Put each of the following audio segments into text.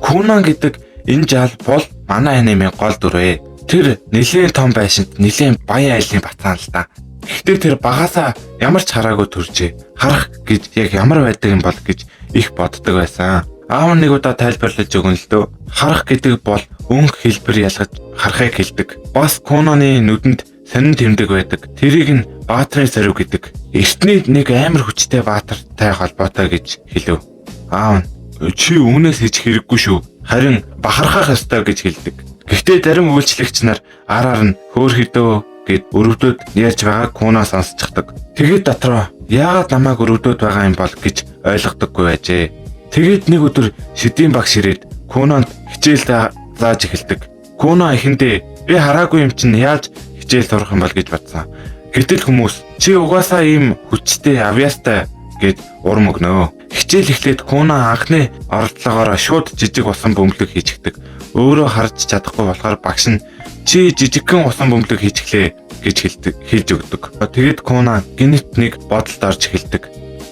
Кунан гэдэг энэ жаал бол манай анимын гол дүрвэ. Тэр нэлээд том байшинд нэлээд баян айлын батсан л да. Гэхдээ тэр багаасаа ямар ч хараагүй төржээ. Харах гэж яг ямар байдаг юм бол гэж их боддог байсан. Аав нэг удаа тайлбарлаж өгөн л дөө. Харах гэдэг бол өнгө хэлбэр ялгаж харахыг хэлдэг. Бас Кунаны нүдэнд сонин тэмдэг байдаг. Тэрийг нь баатрын сарив гэдэг. Эртний нэг амар хүчтэй баатартай холбоотой гэж хэлв. Аав нь чи өмнөөс хийж хэрэггүй шүү. Харин бахархах ёстой гэж хэлдэг. Гэхдээ зарим үйлчлэгч нар араар нь хөөхөдөө гэд өрөвдөд ярьж байгааг Куна сонсчихдаг. Тэгээд дотроо яагаад намайг өрөвдөд байгаа юм бол гэж ойлгодоггүй байжээ. Тэгээд нэг өдөр шидийн багш ирээд Кунанд хичээл зааж эхэлдэг. Куна эхэндээ би хараагүй юм чинь яаж хичээл сурах юм бол гэж бодсон. Гэтэл хүмүүс чи угаасаа ийм хүчтэй авьяастай гэд урам өгнөө. Хичээл эхлээд Куна анхны оролдлогоороо шууд жижиг усан бөмбөлөг хийж эхдэг. Өөрөө харж чадахгүй болохоор багш нь чи жижигхэн усан бөмбөлөг хийчихлээ гэж хэлж өгдөг. Тэгээд Куна гинт нэг бодолд орж эхэлдэг.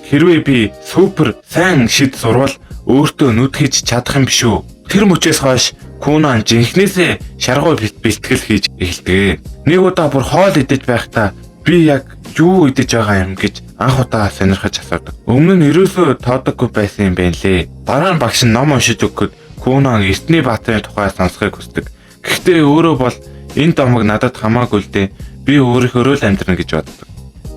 Хэрвээ би супер сайн шид сурвал өөртөө нүд хийж чадах юм биш үү? Тэр мөчөөс хойш Куна жинхнээсээ шаргуу бэлтгэл хийж эхэлдэг. Нэг удаа бүр хоол идэж байхдаа би яг юу идэж байгаа юм гэж анх удаа сонирхож асуудаг. Өмнө нь ерөөсөө тоодоггүй байсан юм байна лээ. Дараа нь багш нь ном уншиж өгөхөд Куна эртний баатрын тухай сонсохыг хүсдэг. Гэхдээ өөрөө бол энэ домог надад хамаагүй л дээ. Би өөрийнхөө л амьдрна гэж боддог.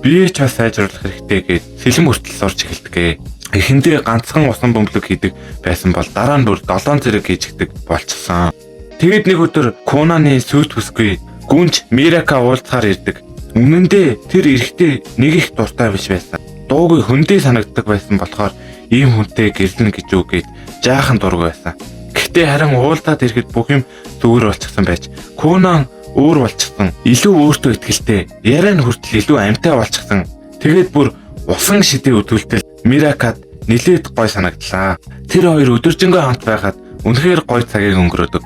Би ч бас сайжруулах хэрэгтэй гэж сэлэм хүртэл сурч эхэлдэг. Эхэндээ ганцхан усан бөмбөлөг хийдэг байсан бол дараа нь бүр 7 зэрэг хийждэг болчихсон. Тэгэд нэг өдөр Кунаны сүйт бүсгүй гүнж Мирака уулзахаар ирдэг. Үнэндээ тэр эрэхтэй нэг их дуртай биш байсан. Дуугүй хөндөө санагддаг байсан болохоор ийм хүнтэй гэрлэн гэж үгээд жаахан дургүй байсан. Гэхдээ харин уулзаад ирэхэд бүх юм зүгээр болчихсон байж Кунан өөр болчихсон. Илүү өөртөө итгэлтэй. Яриа нь хүртэл илүү амьтаа болчихсон. Тэгээд бүр усан шидийн өдөлтөл Миракад нэлээд гой санагдлаа. Тэр хоёр өдөржингөө хамт байхад үнэхээр гой цагийг өнгөрөөдөг.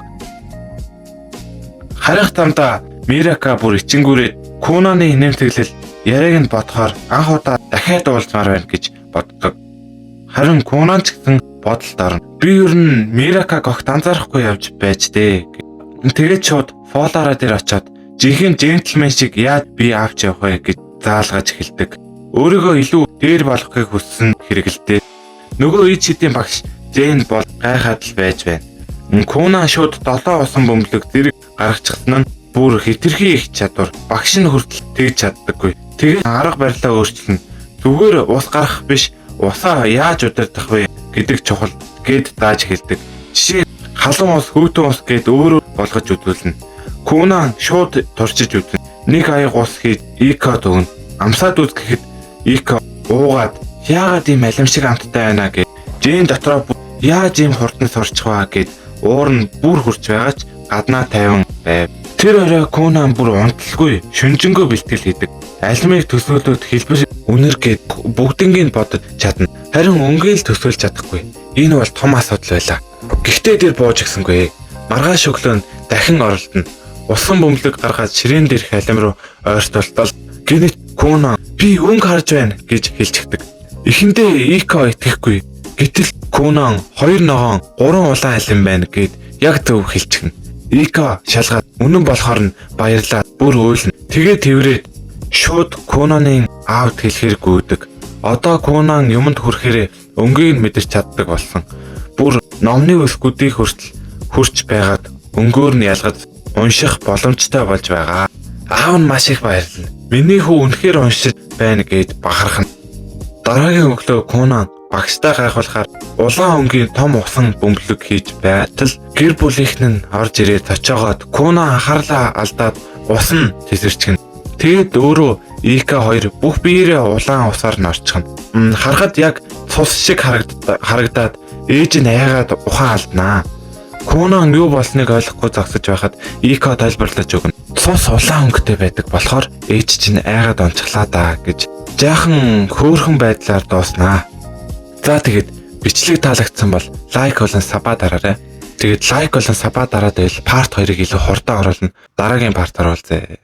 Харих замдаа Мирака бүр ичингүүрээ Кунаны нэмтэглэл яриаг нь бодохоор анх удаа дахиад уулзмаар байна гэж боддог. Харин Кунан ч гэсэн бодолд орно. Би ер нь Миракаг огт анзаарахгүй явж байж дээ. Тэгээд шууд фолараа дээр очиод жинхэнэ джентльмен шиг яаж би авч явах вэ гэж заалгаж эхэлдэг. Өөрийгөө илүү дээр болгохыг хүссэн хэрэгэлтэй. Нөгөө ид шидийн багш Жэн бол гайхаад л байж байна. Куна шууд 7 усан бөмбөлөг зэрэг гаргачихсан нь бүр хэтэрхий их чадвар. Багш нь хүртэл тэгж чаддаггүй. Тэгээд арга барилаа өөрчлөн. Зүгээр ус гарах биш, усаа яаж удирдах вэ гэдэг чухал гэд дааж эхэлдэг. Жишээ халуун ус, хөөтөн ус гэд өөрөө болгож үзүүлнэ. Куна шууд турчиж үзнэ. Нэг аяг ус хийж Икод өгнө. Амсаад үзэхэд Ико уугаад яагаад ийм алимшиг амттай байна гэд Жэн дотроо яаж ийм хурдан сурчих вэ гэд уур нь бүр хурж байгаач гаднаа тавин байв. Тэр орой Кунан бүр унталгүй шүнжэнгөө бэлтгэл хийдэг. Алимыг төсөөлөд хэлбэр үнэр гэд бүгднийг бодож чадна. Харин өнгийг л төсөөлж чадахгүй. Энэ бол том асуудал байлаа. Гэхдээ тэр бууж гисэнгүй. Маргааш өглөө нь дахин оролдоно. Усан бөмбөлөг гаргаад ширээн дээрх алим руу ойртолтол гинэт Кунан би өнгө харж байна гэж хэлчихдэг. Эхэндээ Ико итгэхгүй. Гэтэл Кунан 2 ногоон 3 улаан алим байна гэд яг зөв хэлчихнэ. Ико шалгаад үнэн болохоор нь баярлаа бүр өөлнө. Тэгээд тэрвэрээ шууд Кунаны аавд хэлэхэр гүйдэг. Одоо Кунан юмд хүрэхээр өнгийг мэдэрч чаддаг болсон. Бүр номны өсгүүдийг хүртэл хурч байгаад өнгөөр нь ялгаж унших боломжтой болж байгаа. Аав нь маш их баярлана. Миний хүү үнэхээр уншиж байна гэд бахархна. Дараагийн өглөө Кунан багштай гайхуулахаар улаан өнгийн том усан бөмбөлөг хийж байтал гэр бүлийнх нь орж ирээд очоогоод Кунан анхаарлаа алдаад ус нь тесэрчгэн. Тэгэд өөрөө Ика хоёр бүх биеэрээ улаан усаар нь орчихно. Харахад яг цус шиг харагдаад ээж нь аяагаад ухаан алднаа. Кунан юу болсныг ойлгохгүй зогсож байхад Ика тайлбарлаж өгнө. Цус улаан өнгөтэй байдаг болохоор ээж чинь айгаад онцглаа даа гэж жаахан хөөрхөн байдлаар дууснаа. За тэгэд бичлэг таалагдсан бол лайк болон сабаа дараарай. Тэгэд лайк болон сабаа дараад байвал парт 2-ыг илүү хурдан оруулна. Дараагийн парт оруулъя.